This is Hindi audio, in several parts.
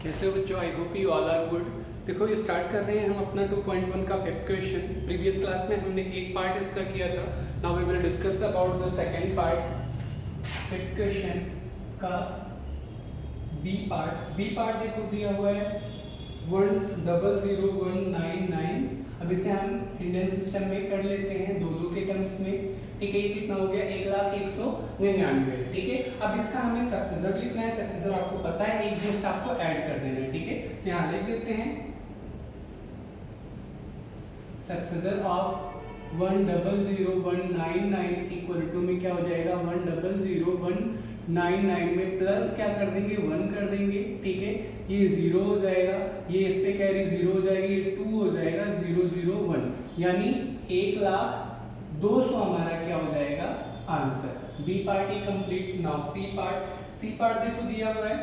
कैसे हो बच्चों? I hope you all are good. देखो, ये स्टार्ट कर रहे हैं हम अपना 2.1 का फिफ्थ क्वेश्चन। प्रीवियस क्लास में हमने एक पार्ट इसका किया था। Now we will discuss about the second part, fifth question का बी पार्ट। बी पार्ट देखो दिया हुआ है 1000199। अब इसे हम इंडियन सिस्टम में कर लेते हैं दो दो के टर्म्स में। ठीक है, ये कितना हो गया? 1,01,99। ठीक है, अब इसका हमें सक्सेसर लिखना है। सक्सेसर आपको पता है, एक जस्ट आपको ऐड कर देना है। ठीक है, तो यहाँ लिख देते हैं सक्सेसर ऑफ 100,199 इक्वल टू में क्या हो जाएगा? 100,199 में प्लस क्या कर देंगे? 1 कर देंगे। ठीक है, ये 0 हो जाएगा, ये इस पे कैरी 0 हो जाएगी, ये 2 हो जाएगा, 001 यानी 1,02,000 हमारा क्या हो जाएगा? आंसर। बी पार्ट ही complete. Now C part. C part देखो दिया हुआ है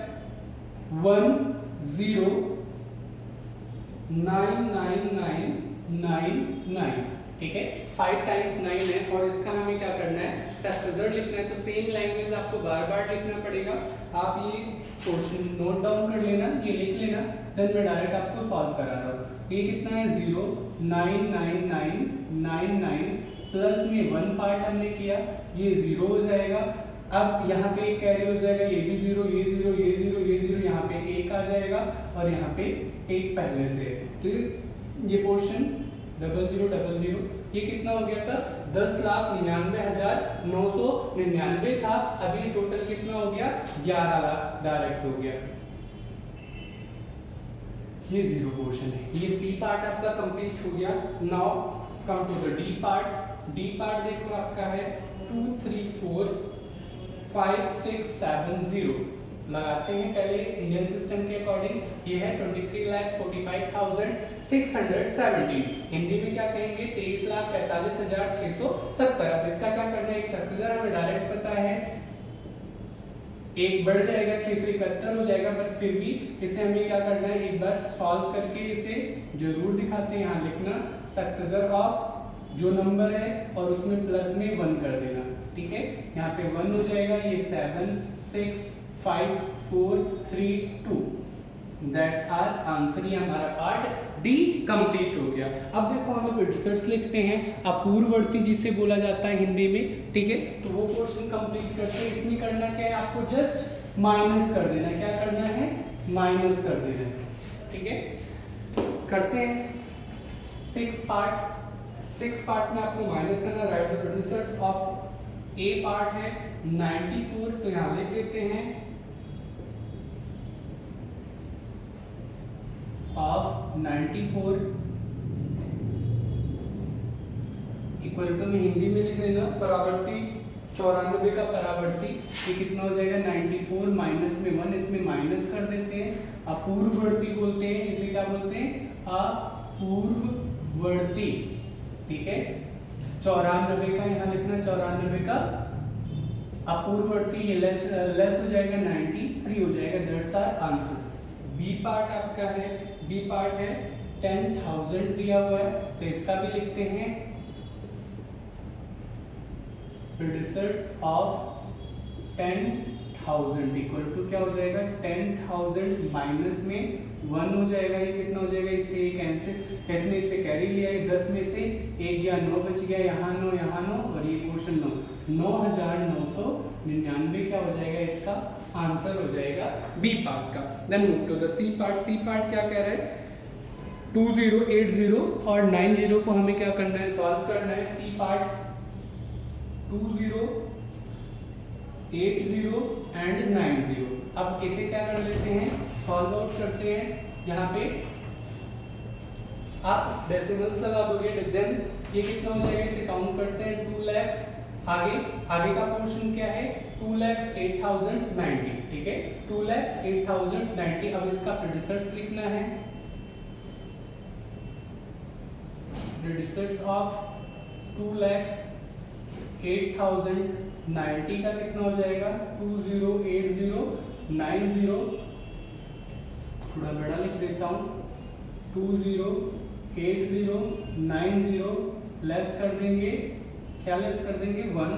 1,0,99999। ठीक है, 5 टाइम्स 9 है और इसका हमें क्या करना है? सक्सेसर लिखना है। तो सेम लैंग्वेज आपको बार बार लिखना पड़ेगा। आप ये क्वेश्चन नोट डाउन कर लेना, ये लिख लेना, देन मैं डायरेक्ट आपको सॉल्व करा रहा हूँ। ये कितना है? 0,99999 प्लस में 1 पार्ट हमने किया, ये 0 हो जाएगा। अब यहाँ पे एक कैरी हो जाएगा, ये भी 0, ये 0, ये 0, ये 0, यहाँ पे 1 आ जाएगा और यहाँ पे 1 पहले से। तो ये पोर्शन 0000 ये कितना हो गया था? 10,99,999 था। अभी टोटल कितना हो गया? 11 लाख डायरेक्ट हो गया। ये 0 पोर्शन है। ये सी पार्ट आपका कंप्लीट हो गया। Now come to the D part. D part देखो आपका है 2345670। लगाते हैं पहले इंडियन सिस्टम के अकॉर्डिंग। ये है 23,45,617। हिंदी में क्या कहेंगे? 23,45,670। अब इसका क्या करना है? एक सक्सेसर हमें डायरेक्ट पता है, एक बढ़ जाएगा 671 हो जाएगा, बट फिर भी इसे हमें क्या करना है? एक बार सॉल्व करके इसे जरूर दिखाते हैं। यहाँ लिखना सक्सेसर ऑफ जो नंबर है और उसमें प्लस में 1 कर देना। ठीक है, यहाँ पे 1 हो जाएगा, ये 765,432। That's our answer. ये हमारा पार्ट डी कंप्लीट हो गया। अब देखो हम प्रीडिसेसर्स लिखते हैं, अपूर्ववर्ती जिसे बोला जाता है हिंदी में। ठीक है, तो वो पोर्शन कंप्लीट करते हैं। इसमें करना क्या है? आपको जस्ट माइनस कर देना है। क्या करना है? माइनस कर देना है। ठीक है, करते हैं 6 पार्ट। 6 पार्ट में आपको माइनस करना। Write the predecessors of A part है 94, तो यहां लिख देते हैं ऑफ 94 इक्वल टू में हिंदी में लिख देना परावर्ती 94 का परावर्ती। ये कितना हो जाएगा? 94 माइनस में 1, इसमें माइनस कर देते हैं। अपूर्ववर्ती बोलते हैं इसे। क्या बोलते हैं? अपूर्ववर्ती। ठीक है, 94 का यहाँ लिखना, 94 का अपूर्ववर्ती। ये लेस हो जाएगा, 93 हो जाएगा। That's our answer. B part आपका है, बी पार्ट है 10,000 दिया हुआ है, तो इसका भी लिखते हैं प्रीडिसेसर्स ऑफ 10,000 इक्वल टू क्या हो जाएगा? 10,000 माइनस में 1 हो जाएगा। ये कितना हो जाएगा? इससे कैंसिल, इसने इससे कैरी लिया है, 10 में से 1 गया, 9 बच गया, यहाँ 9, यहाँ 9 और ये क्वेश्चन 9, 9,999 क्या हो जाएगा? इसका आंसर हो जाएगा बी पार्ट का। Then move to the C part. C part क्या कह रहा है? 2080 और 90 को हमें क्या करना है? सॉल्व करना है। C part 2080 and 90। अब इसे क्या कर लेते हैं? सॉल्व आउट करते हैं। यहाँ पे आप डेसिमल्स लगा दोगे, देन ये कितना हो जाएगा? इसे काउंट करते हैं। 2 लाख आगे का पोर्शन क्या है? 2,08,090। ठीक है, 2,08,090। अब इसका प्रीडिसेसर्स लिखना है। प्रीडिसेसर्स ऑफ 2,08,090 का कितना हो जाएगा? 208090। थोड़ा बड़ा लिख देता हूँ। 208090 लेस कर देंगे, क्या लेस कर देंगे? 1।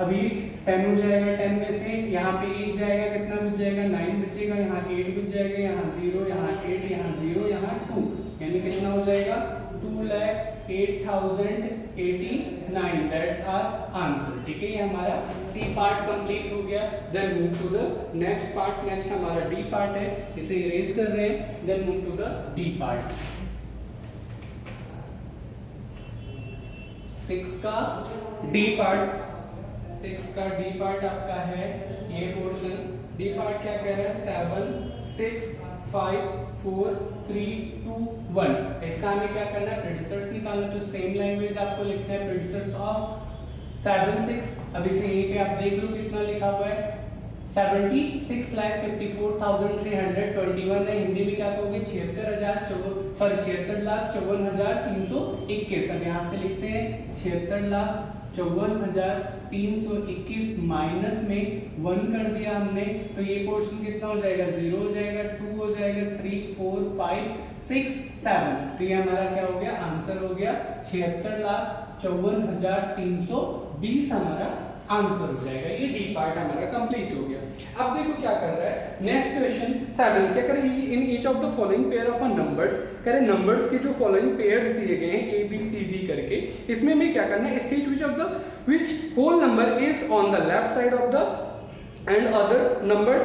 अभी 10 हो जाएगा, 10 में से यहाँ पे 1 जाएगा, कितना बच जाएगा 9 बचेगा, यहाँ 8 बच जाएगा, यहाँ 0, यहाँ 8, यहाँ 0, यहाँ 2, यानी कितना हो जाएगा 2,08,089। That's our answer. ठीक है, ये हमारा सी पार्ट कंप्लीट हो गया। Then move to the next part. Next हमारा डी पार्ट है, इसे इरेज कर रहे हैं। Then move to the D part. 6 का डी पार्ट, 6 का डी पार्ट आपका है ये पोर्शन। डी पार्ट क्या कह रहा है 7 6 5 4 3 2 1। इसका हमें क्या करना है प्रेडिसेसर्स निकालना, तो सेम लैंग्वेज आपको लिखना है प्रेडिसेसर्स ऑफ 7 6। अब इसे यहीं पे आप देख लो कितना लिखा हुआ है 76,54,321 है। हिंदी में क्या कहोगे 76,54,321। अब यहाँ से लिखते हैं 76,54,321 माइनस में 1 कर दिया हमने, तो ये पोर्शन कितना हो जाएगा 0 हो जाएगा, 2 हो जाएगा, 3 4 5 6 7। तो ये हमारा क्या हो गया आंसर हो गया 76,54,320 हमारा आंसर हो जाएगा। ये डी पार्ट हमारा कंप्लीट हो गया। अब देखो क्या कर रहा है नेक्स्ट क्वेश्चन 7 क्या कर रहा है in each of the following pair of numbers. कह रहे नंबर्स के जो फॉलोइंग पेयर्स दिए गए हैं ए बी सी डी करके, इसमें हमें क्या करना है state which whole number is on the left side of the and other number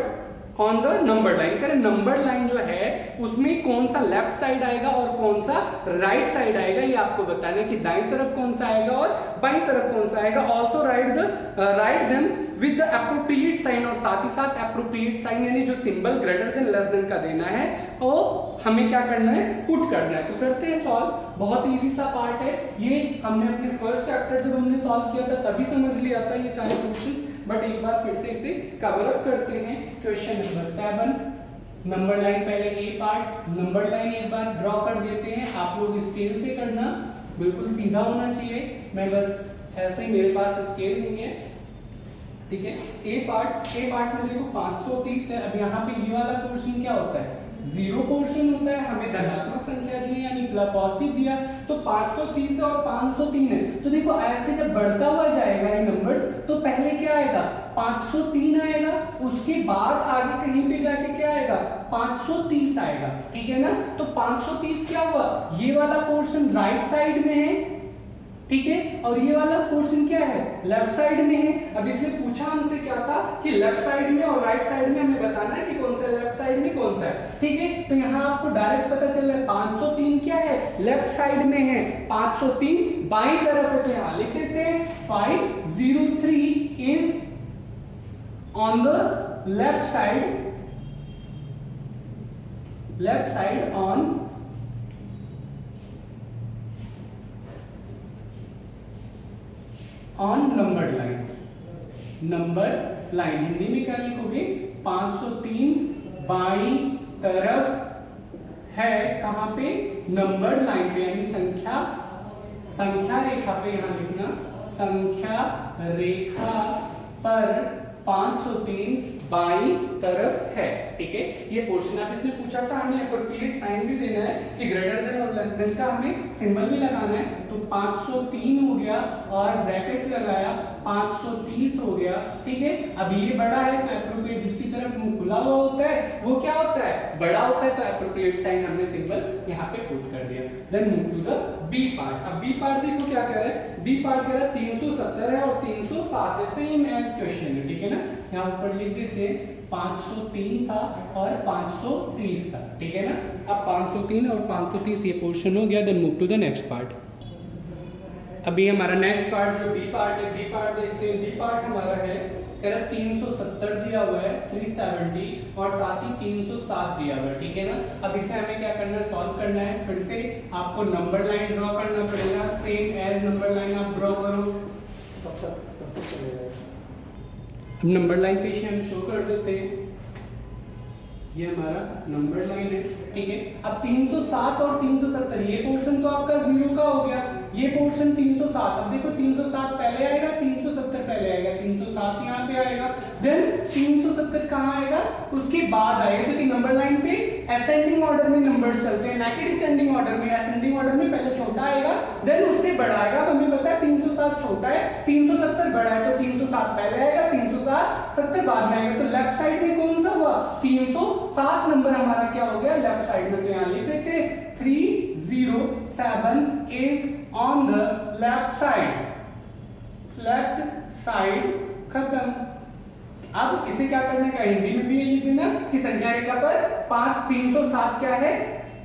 on the number line. कह रहे नंबर लाइन जो है उसमें कौन सा लेफ्ट साइड आएगा और कौन सा राइट साइड आएगा, ये आपको बताना है कि दाईं तरफ कौन सा आएगा और बाईं तरफ कौन सा आएगा। Also write them with the appropriate sign, और साथ ही साथ एप्रोप्रिएट साइन यानी जो symbol greater than less than का देना है और हमें क्या करना है पुट करना है। तो करते हैं सॉल्व। बहुत इजी सा पार्ट है ये, हमने अपने फर्स्ट चैप्टर जब हमने सॉल्व किया था तभी समझ लिया था ये सारे क्वेश्चंस, बट एक बार फिर से इसे कवर अप करते हैं। क्वेश्चन नंबर 7 नंबर लाइन, पहले ए पार्ट नंबर लाइन एक बार ड्रॉ कर देते हैं। आप लोग स्केल से करना, बिल्कुल सीधा होना चाहिए, मैं बस ऐसे ही मेरे पास स्केल नहीं है। ठीक है, ए पार्ट में देखो 530 है। अब यहाँ पे ये वाला पोर्शन क्या होता है 0 पोर्शन होता है, हमें धनात्मक संख्या दी यानी पॉजिटिव दिया, तो 530 है और 503 है। तो देखो ऐसे जब बढ़ता हुआ जाएगा ये नंबर्स, तो पहले क्या आएगा 503 आएगा, उसके बाद आगे कहीं पे जाके क्या आएगा 530 आएगा। ठीक है ना, तो 530 क्या हुआ ये वाला पोर्शन राइट साइड में है, ठीक है, और ये वाला पोर्शन क्या है लेफ्ट साइड में है। अब इसने पूछा हमसे क्या था कि लेफ्ट साइड में और राइट साइड में हमें बताना है कि कौन सा लेफ्ट साइड में कौन सा है। ठीक है, तो यहाँ आपको डायरेक्ट पता चल रहा है 503 क्या है लेफ्ट साइड में है, 503 बाईं तरफ है, तो यहाँ लिख देते हैं 503 is on the left side on number line. Hindi में क्या लिखोगे 503 बाईं तरफ है, कहां पे नंबर लाइन पे, यानी संख्या रेखा पे। यहां लिखना संख्या रेखा पर 503 बाईं तरफ है। ठीक है, ये पोर्शन आप इसने पूछा था, हमें एप्रोप्रिएट साइन भी देना है कि ग्रेटर देन और लेस देन का हमें सिंबल भी लगाना है। तो 503 हो गया और ब्रैकेट लगाया 530 हो गया। ठीक है, अब ये बड़ा है तो एप्रोप्रिएट जिसकी तरफ मुंह खुला हुआ होता है वो क्या होता है बड़ा होता है, तो एप्रोप्रिएट साइन हमने सिंबल यहाँ पे पुट कर दिया। Then move to the B part. अब बी पार्ट देखो क्या कह रहा है, बी पार्ट कह रहा है 370 है और 307 है, सेम एज क्वेश्चन है। ठीक है ना, यहाँ ऊपर लिख देते हैं 503 था और 530 था। ठीक है ना, अब 503 और 530 ये पोर्शन हो गया। Then move to the next part. अभी हमारा नेक्स्ट पार्ट जो बी पार्ट है, बी पार्ट देखते हैं। बी पार्ट हमारा है कह रहा 370 दिया हुआ है 370 और साथ ही 307 दिया हुआ है। ठीक है ना, अब इसे हमें क्या करना है सॉल्व करना है। फिर से आपको नंबर लाइन ड्रॉ करना पड़ेगा, सेम एज नंबर लाइन आप ड्रॉ करो। अब नंबर लाइन पे हम शो कर देते हैं, ये हमारा नंबर लाइन है। ठीक है, अब 307 और 370 ये पोर्शन तो आपका 0 का हो गया, ये पोर्शन 307। अब देखो 307 पहले आएगा 370 पहले आएगा, 307 यहाँ पे आएगा। देन 370 कहाँ आएगा, उसके बाद आएगा, क्योंकि नंबर लाइन पे असेंडिंग ऑर्डर में नंबर्स चलते हैं, ना कि डिसेंडिंग ऑर्डर में। असेंडिंग ऑर्डर में पहले छोटा आएगा, देन उससे बड़ा आएगा। हमें पता है 307 छोटा है, 370 बड़ा है, तो 307 पहले आएगा, 370 बाद में आएगा। तो लेफ्ट साइड में कौन सा हुआ, 307 नंबर हमारा क्या हो गया लेफ्ट साइड में। तो यहाँ लिख देते 307 is on the left side, left side खत्म। अब इसे क्या करने का, हिंदी में भी ये लिख देना कि संख्या रेखा पर 307 क्या है,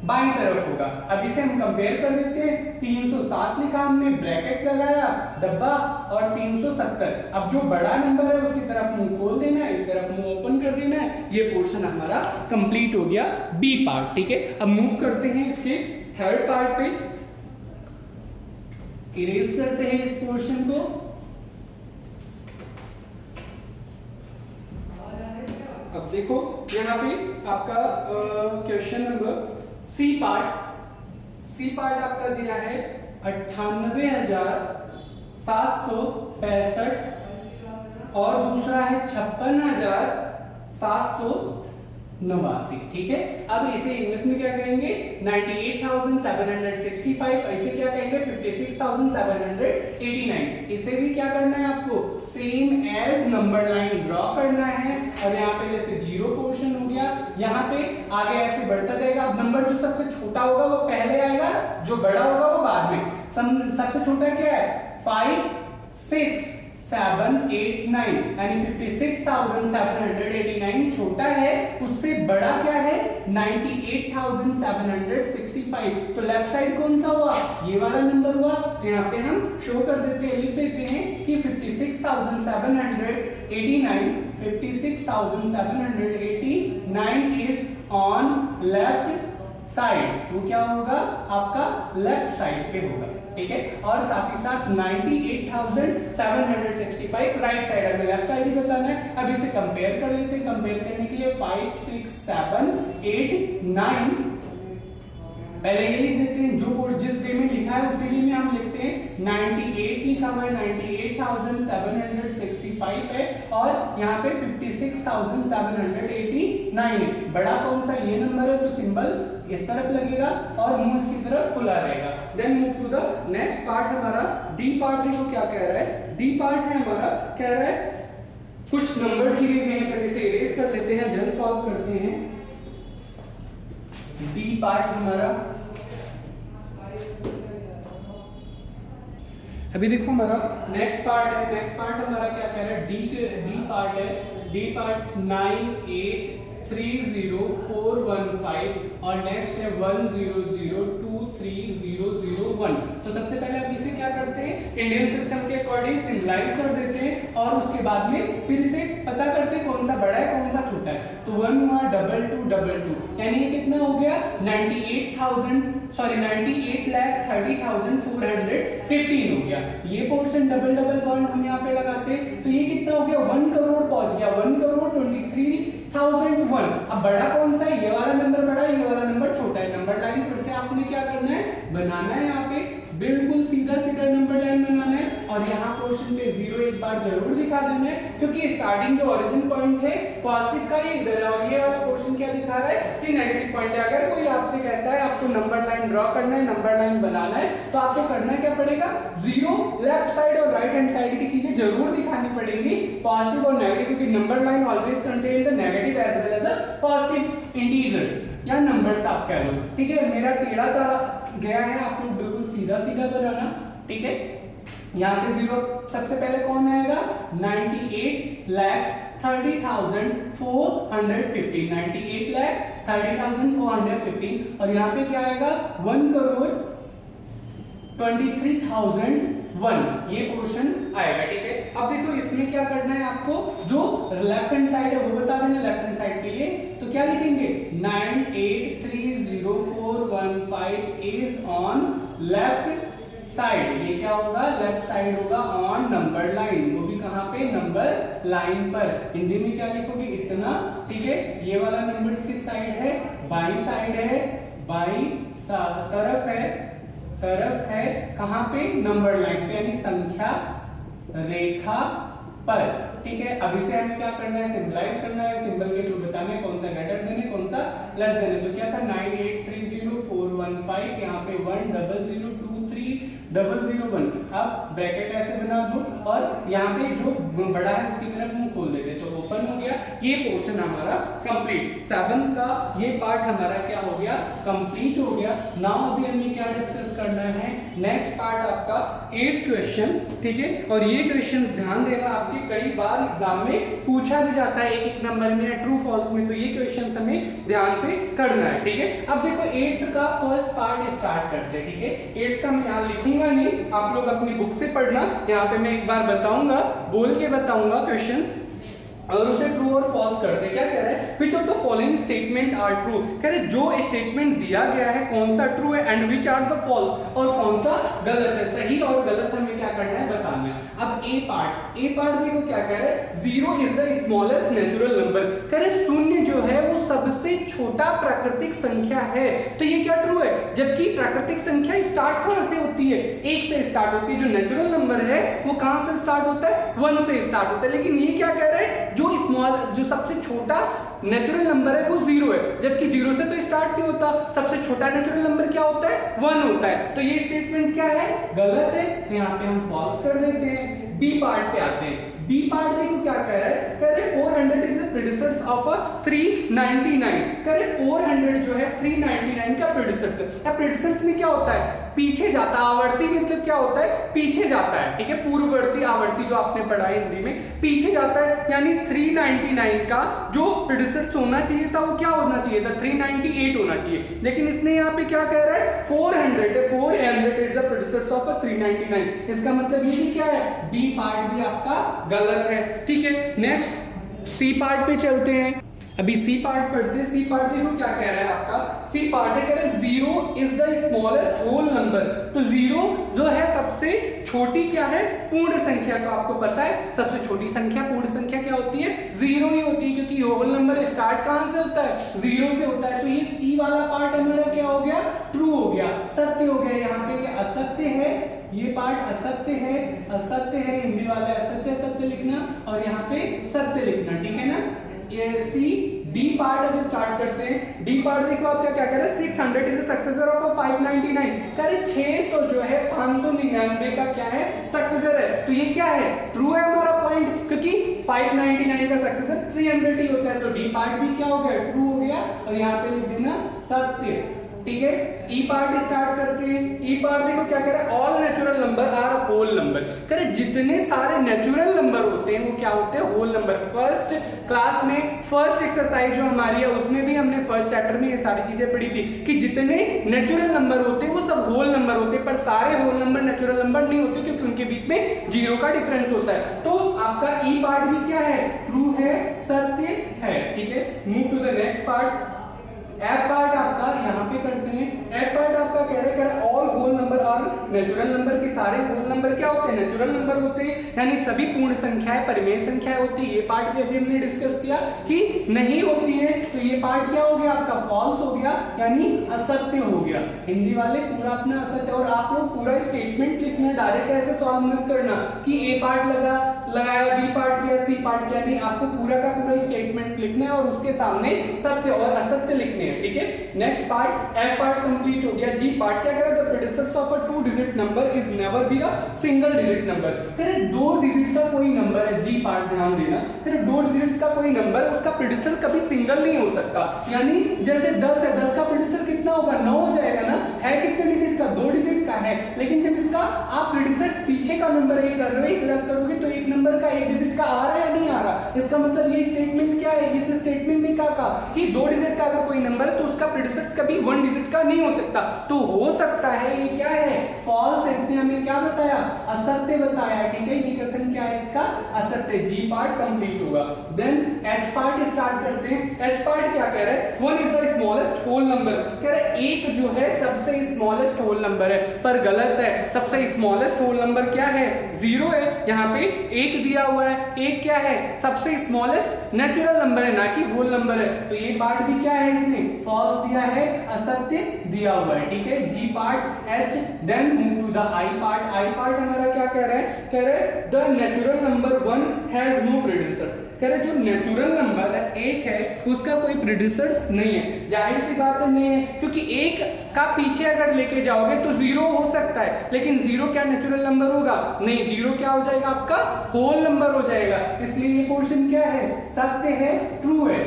बाईं तरफ होगा। अब इसे हम कंपेयर कर देते हैं, 307 लिखा हमने, ब्रैकेट लगाया, डब्बा, और 370। अब जो बड़ा नंबर है उसकी तरफ मुंह खोल देना है, इस तरफ मुंह ओपन कर देना है। ये पोर्शन हमारा कंप्लीट हो गया, बी पार्ट। ठीक है, अब मूव करते हैं इसके थर्ड पार्ट पे, इरेज करते हैं इस पोर्शन को। अब देखो यहाँ पे आपका क्वेश्चन नंबर सी पार्ट आपका दिया है 98,765 और दूसरा है 56,789। ठीक है, अब इसे इंग्लिश में क्या कहेंगे, 98,765, ऐसे क्या कहेंगे 56,789। इसे भी क्या करना है आपको, same as number line draw करना है। और यहाँ पे जैसे जीरो पोर्शन हो गया, यहाँ पे आगे ऐसे बढ़ता जाएगा। अब नंबर जो सबसे छोटा होगा वो पहले आएगा, जो बड़ा होगा वो बाद में। सबसे छोटा क्या है, 5, 6, 7, 8, 9, यानी 56,789 छोटा है, उससे बड़ा क्या है 98,765। तो लेफ्ट साइड कौन सा हुआ, ये वाला नंबर हुआ। तो यहाँ पे हम शो कर देते हैं, लिख देते हैं कि 56,789 इज ऑन लेफ्ट साइड। वो क्या होगा, आपका लेफ्ट साइड पे होगा। ठीक है, और साथ ही साथ 98,765 राइट साइड, हमें लेफ्ट साइड ही बताना है। अब इसे कंपेयर कर लेते हैं। कंपेयर करने के लिए 5, 6, 7, 8, 9, पहले ये लिख देते हैं, जो जिस वे में लिखा है उसी वे में हम लिखते हैं। 98 लिखा हुआ है, 98,765 है, और यहाँ पे 56,789 है। बड़ा कौन सा, ये नंबर है, तो सिंबल इस तरफ लगेगा और मुंह इसकी तरफ खुला रहेगा। Then move to the next part, हमारा डी पार्ट। देखो क्या कह रहा है, डी पार्ट है हमारा, कह रहा है कुछ नंबर दिए गए हैं, पहले इसे इरेज कर लेते हैं, देन सॉल्व करते हैं। डी पार्ट हमारा, अभी देखो हमारा नेक्स्ट पार्ट है। नेक्स्ट पार्ट हमारा क्या कह रहा है, डी पार्ट है। डी पार्ट 9830,415 और नेक्स्ट है 10023,001। तो सबसे पहले अब इसे क्या करते हैं, इंडियन सिस्टम के अकॉर्डिंग सिंबलाइज कर देते हैं, और उसके बाद में फिर इसे पता करते हैं कौन सा बड़ा है कौन सा छोटा है। तो 1 हुआ, 2222, यानी ये कितना हो गया 98,30,415 हो गया। ये पोर्शन डबल बॉन्ड हम यहाँ पे लगाते हैं, तो ये कितना हो गया 1 करोड़ पहुंच गया, 1,23,001। अब बड़ा कौन सा है, ये वाला नंबर बड़ा है, ये वाला नंबर छोटा है। नंबर लाइन फिर से आपने क्या करना है, बनाना है, यहाँ पे बिल्कुल सीधा नंबर लाइन बनाना है, और यहाँ पोर्शन पे 0 एक बार जरूर दिखा देना है, क्योंकि स्टार्टिंग जो ओरिजिन पॉइंट है पॉजिटिव का ये इधर है, और ये वाला पोर्शन क्या दिखा रहा है कि नेगेटिव पॉइंट है। अगर कोई आपसे कहता है आपको नंबर लाइन ड्रॉ करना है, नंबर लाइन बनाना है, तो आपको करना क्या पड़ेगा, 0 लेफ्ट साइड और राइट हैंड साइड की चीजें जरूर दिखानी पड़ेंगी, पॉजिटिव और नेगेटिव, क्योंकि number line always contain the negative as well as the positive integers या नंबर्स आप कह लो। ठीक है, मेरा टेढ़ा गया है, आप लोग बिल्कुल सीधा बनाना। ठीक है, यहाँ पे 0 सबसे पहले कौन आएगा, 98,30,415, 98,30,415, और यहाँ पे क्या आएगा 1,23,001, ये पोर्शन आएगा। ठीक है, अब देखो इसमें क्या करना है आपको, जो लेफ्ट हैंड साइड है वो बता देना लेफ्ट हैंड साइड के लिए। तो क्या लिखेंगे, 9830,415 इज ऑन लेफ्ट साइड। ये क्या होगा, लेफ्ट साइड होगा ऑन नंबर लाइन, वो भी कहाँ पे, नंबर लाइन पर। हिंदी में क्या लिखोगे, इतना। ठीक है, ये वाला नंबर किस साइड है, बाई साइड है, बाई तरफ है, कहाँ पे, नंबर लाइन पे, यानी संख्या रेखा पर, ठीक है। अब इसे हमें क्या करना है, सिंपलाइज करना है, सिंबल के थ्रू बताना है कौन सा ग्रेटर देन है, कौन सा लेस देन है। तो क्या था 9830415, यहाँ पे 1002301। अब ब्रैकेट ऐसे बना दो और यहाँ पे जो बड़ा है उसकी तरफ मुंह खोल देते, तो ओपन हो गया। ये पोर्शन हमारा कंप्लीट, 7th का ये पार्ट हमारा क्या हो गया, कंप्लीट हो गया। नाउ अभी हमें क्या डिस्कस करना है, नेक्स्ट पार्ट आपका 8th क्वेश्चन, ठीक है। और ये क्वेश्चंस ध्यान देना, आपके कई बार एग्जाम में पूछा भी जाता है, एक नंबर में या ट्रू फॉल्स में, तो ये क्वेश्चंस हमें ध्यान से करना है, ठीक है। अब देखो 8th का फर्स्ट पार्ट स्टार्ट करते हैं, ठीक है। 8th का मैं यहाँ लिखूंगा नहीं, आप लोग अपनी बुक से पढ़ना, यहाँ पे मैं एक बार बताऊंगा, बोल के बताऊंगा क्वेश्चंस, और उसे ट्रू और फॉल्स करते। क्या कह रहे हैं, which of the following statement are true, कह रहे जो स्टेटमेंट दिया गया है कौन सा ट्रू है, and which are the false, और कौन सा गलत है। सही और गलत हमें क्या करना है, बताना है। अब ए पार्ट देखो क्या कह रहे हैं, 0 is the smallest natural number, कह रहे शून्य जो है वो सबसे छोटा प्राकृतिक संख्या है। तो ये क्या ट्रू है, जबकि प्राकृतिक संख्या स्टार्ट कहां से होती है, 1 से स्टार्ट होती है। जो नेचुरल नंबर है वो कहां से स्टार्ट होता है, 1 से स्टार्ट होता है। लेकिन ये क्या कह रहे हैं, जो सबसे छोटा नेचुरल नंबर है वो 0 है, जबकि 0 से तो स्टार्ट नहीं होता। सबसे छोटा नेचुरल नंबर क्या होता है, 1 होता है। तो ये स्टेटमेंट क्या है, गलत है, तो यहाँ पे हम फॉल्स कर देते हैं। बी पार्ट पे आते हैं। बी पार्ट देखो क्या कह रहा है, कह रहे 400 इज द प्रेडिसेसर ऑफ 399, कह रहे 400 जो है 399 का प्रेडिसेसर है। प्रेडिसेसर में क्या होता है, पीछे जाता है। आवर्ती मतलब क्या होता है, पीछे जाता है, ठीक है। पूर्ववर्ती आवर्ती जो आपने पढ़ा है हिंदी में, पीछे जाता है। यानी 399 का जो प्रेडिसेसर होना चाहिए था वो क्या होना चाहिए था, 398 होना चाहिए। लेकिन इसने यहाँ पे क्या कह रहा है, 400 है, 400 इज द प्रेडिसेसर ऑफ 399। इसका मतलब ये भी क्या है, बी पार्ट भी आपका गलत है, ठीक है। नेक्स्ट सी पार्ट पे चलते हैं। अभी सी पार्ट पढ़ते हैं। सी पार्ट देखो क्या कह रहा है आपका, सी पार्ट है कह रहा है 0 is the smallest whole number. तो 0 जो है सबसे छोटी क्या है, पूर्ण संख्या। तो आपको पता है सबसे छोटी संख्या पूर्ण संख्या क्या होती है, 0 ही होती है, क्योंकि होल नंबर स्टार्ट कहां से होता है, 0 से होता है। तो ये सी वाला पार्ट हमारा क्या हो गया, ट्रू हो गया, सत्य हो गया। यहाँ पे ये असत्य है, ये पार्ट असत्य है, असत्य है, हिंदी वाले असत्य सत्य लिखना और यहाँ पे सत्य लिखना, ठीक है ना। ये सी। डी पार्ट अब स्टार्ट करते हैं। डी पार्ट देखो आप क्या कह रहे हैं, 600 इज द सक्सेसर ऑफ 599, कह रहे 600 जो है 599 का क्या है, सक्सेसर है। तो ये क्या है, ट्रू है हमारा पॉइंट, क्योंकि 599 का सक्सेसर 300 ही होता है। तो डी पार्ट भी क्या हो गया, ट्रू हो गया, और यहाँ पे लिख देना सत्य, ठीक है। ई पार्ट स्टार्ट करते हैं। ई पार्ट देखो क्या कह रहा है, all natural number are whole number, कह रहे जितने सारे नेचुरल नंबर होते हैं वो क्या होते हैं, होल नंबर। फर्स्ट क्लास में फर्स्ट एक्सरसाइज जो हमारी है उसमें भी हमने फर्स्ट चैप्टर में ये सारी चीजें पढ़ी थी कि जितने नेचुरल नंबर होते हैं वो सब होल नंबर होते हैं, पर सारे होल नंबर नेचुरल नंबर नहीं होते, क्योंकि उनके बीच में 0 का डिफरेंस होता है। तो आपका ई पार्ट भी क्या है, ट्रू है, सत्य है, ठीक है। Move to the next part. F part आपका यहाँ पे करते हैं। एफ पार्ट आपका कह रहे हैं all whole number are natural number, के सारे होल नंबर क्या होते हैं, नेचुरल नंबर होते हैं, यानी सभी पूर्ण संख्याएं परिमेय संख्याएं होती है। ये पार्ट भी अभी हमने डिस्कस किया कि नहीं होती है। तो ये पार्ट क्या हो गया आपका, फॉल्स हो गया, यानी असत्य हो गया। हिंदी वाले पूरा अपना असत्य, और आप लोग पूरा स्टेटमेंट लिखना, डायरेक्ट ऐसे सॉल्व मत करना कि ए पार्ट लगाया, बी पार्ट किया, सी पार्ट किया, नहीं, आपको पूरा का पूरा स्टेटमेंट लिखना है और उसके सामने सत्य और असत्य लिखने हैं, ठीक है। Next part, F part complete हो गया। जी पार्ट क्या कह रहा है, the predecessor of a 2 digit number is never be a single digit number, कह रहे 2 डिजिट का कोई नंबर है, जी पार्ट ध्यान देना, कह रहे 2 डिजिट का कोई नंबर है, उसका प्रेडिसेसर कभी सिंगल नहीं हो सकता। यानी जैसे 10 है, 10 का प्रेडिसेसर कितना होगा, 9 हो जाएगा ना, है कितने डिजिट का, 2 डिजिट का है। लेकिन जब इसका आप प्रेडिसेसर पीछे का नंबर 1 कर रहे हो, 1 प्लस करोगे तो एक नंबर का 1 डिजिट का आ रहा है या नहीं आ रहा। इसका मतलब ये स्टेटमेंट क्या है, इस स्टेटमेंट में क्या कहा कि 2 डिजिट का अगर कोई नंबर है तो उसका प्रेडिसेसर कभी 1 डिजिट का नहीं हो सकता। तो हो सकता है, ये क्या है, फॉल्स है। इसने हमें क्या बताया, असत्य बताया, ठीक है। ये कथन क्या है इसका, असत्य। जी पार्ट कंप्लीट होगा। देन एच पार्ट स्टार्ट करते हैं। एच पार्ट क्या कह रहा है, 1 is the smallest whole number, कह रहा है 1 जो है सबसे स्मॉलेस्ट होल नंबर है, पर गलत है। सबसे स्मॉलेस्ट होल नंबर क्या है, 0 है, यहाँ पे 1 दिया हुआ है। 1 क्या है, सबसे स्मॉलेस्ट नेचुरल नंबर है, ना कि होल नंबर है। तो ये पार्ट भी क्या है, इसने फॉल्स दिया है, असत्य दिया हुआ है, ठीक है। G part H. Then move to the I part हमारा क्या कह रहा है, कह रहा है the natural number 1 has no predecessors, कह रहे जो नेचुरल नंबर है एक है उसका कोई प्रेडिसेसर्स नहीं है। जाहिर सी बात है नहीं है, क्योंकि एक का पीछे अगर लेके जाओगे तो जीरो हो सकता है, लेकिन जीरो क्या नेचुरल नंबर होगा, नहीं, जीरो क्या हो जाएगा आपका होल नंबर हो जाएगा। इसलिए ये पोर्शन क्या है, सत्य है, ट्रू है,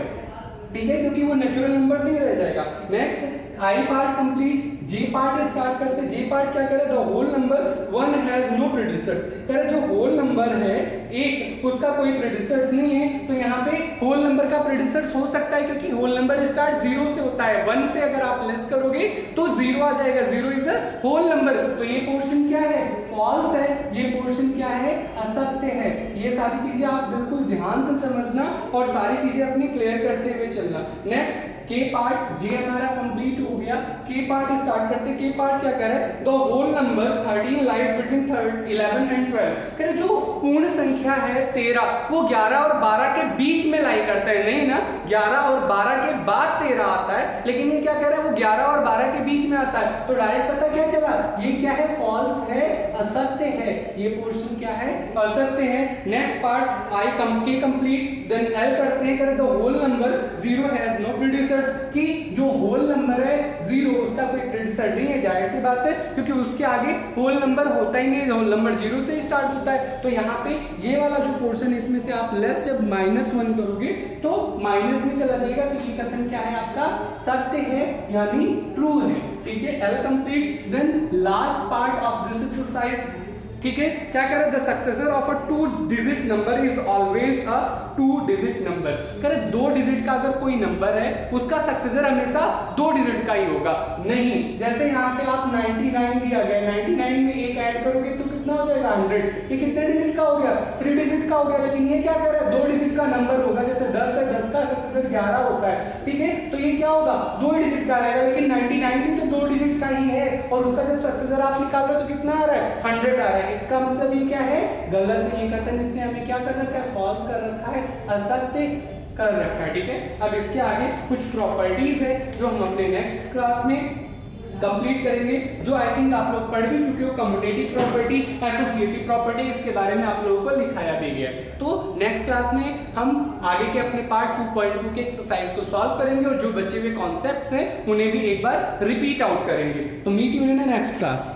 ठीक है, क्योंकि वो नेचुरल नंबर नहीं रह जाएगा। Next I part complete, J part start करते हैं। जे पार्ट क्या करे, the whole number 1 has no predecessors, कह रहे जो होल नंबर है एक उसका कोई प्रेडिसेसर्स नहीं है, तो यहाँ पे होल नंबर का प्रेडिसेसर्स हो सकता है, क्योंकि होल नंबर स्टार्ट 0 से होता है, 1 से अगर आप लेस करोगे तो 0 आ जाएगा, 0 इज अ होल नंबर। तो ये पोर्शन क्या है, फॉल्स है, ये पोर्शन क्या है, असत्य है। ये सारी चीजें आप बिल्कुल ध्यान से समझना और सारी चीजें अपनी क्लियर करते हुए चलना। नेक्स्ट के पार्ट, जे हमारा कंप्लीट हो गया, के पार्ट स्टार्ट करते। के पार्ट क्या कह रहा है, the whole number 13 lies between 11 and 12, कह रहे जो पूर्ण संख्या है 13 वो 11 और 12 के बीच में लाई करता है, नहीं ना, 11 और 12 के बाद 13 आता है, लेकिन ये क्या कह रहा है वो 11 और 12 के बीच में आता है, तो डायरेक्ट पता क्या चला, ये क्या है, फॉल्स है, असत्य है, ये पोर्शन क्या है, असत्य है। नेक्स्ट पार्ट आई के कंप्लीट, देन एल करते हैं, कह the whole number 0 has no predecessors, कि जो होल नंबर है 0 उसका कोई प्रेडिसेसर नहीं है। जाहिर सी बात है, क्योंकि उसके आगे होल नंबर होता ही नहीं, होल नंबर 0 से स्टार्ट होता है। तो यहाँ पे ये वाला जो पोर्शन इसमें से आप लेस जब -1 करोगे तो माइनस में चला जाएगा, क्योंकि कथन क्या है आपका, सत्य है यानी ट्रू है, ठीक है। L complete, then last part of this exercise, ठीक है, क्या कह रहे हैं, the successor of a 2 digit number is always a 2 digit number, कह रहे 2 डिजिट का अगर कोई नंबर है उसका सक्सेसर हमेशा 2 डिजिट का ही होगा, नहीं जैसे यहाँ पे आप 99 दिया गया, 99 में एक ऐड करोगे तो कितना हो जाएगा 100, ये कितने डिजिट का हो गया, 3 डिजिट का हो गया, लेकिन ये क्या कह रहा है 2 डिजिट का नंबर होगा, जैसे 10 है, 10 का सक्सेसर 11 होता है, ठीक है, तो ये क्या होगा 2 डिजिट का रहेगा, लेकिन 99 भी तो 2 डिजिट का ही है, और उसका जब सक्सेसर आप निकाल रहे हो तो कितना आ रहा है 100 आ रहा है। इसका मतलब ये क्या है, गलत है, ये कथन इसने हमें क्या कर रखा है, फॉल्स कर रखा है, असत्य कर रखा है, ठीक है। अब इसके आगे कुछ प्रॉपर्टीज है जो हम अपने नेक्स्ट क्लास में कंप्लीट करेंगे, जो आई थिंक आप लोग पढ़ भी चुके हो, कम्यूटेटिव प्रॉपर्टी, एसोसिएटिव प्रॉपर्टी, इसके बारे में आप लोगों को लिखाया भी गया। तो नेक्स्ट क्लास में हम आगे के अपने पार्ट 2.2 के एक्सरसाइज को सॉल्व करेंगे, और जो बचे हुए कॉन्सेप्ट्स हैं उन्हें भी एक बार रिपीट आउट करेंगे। तो meet you in next class.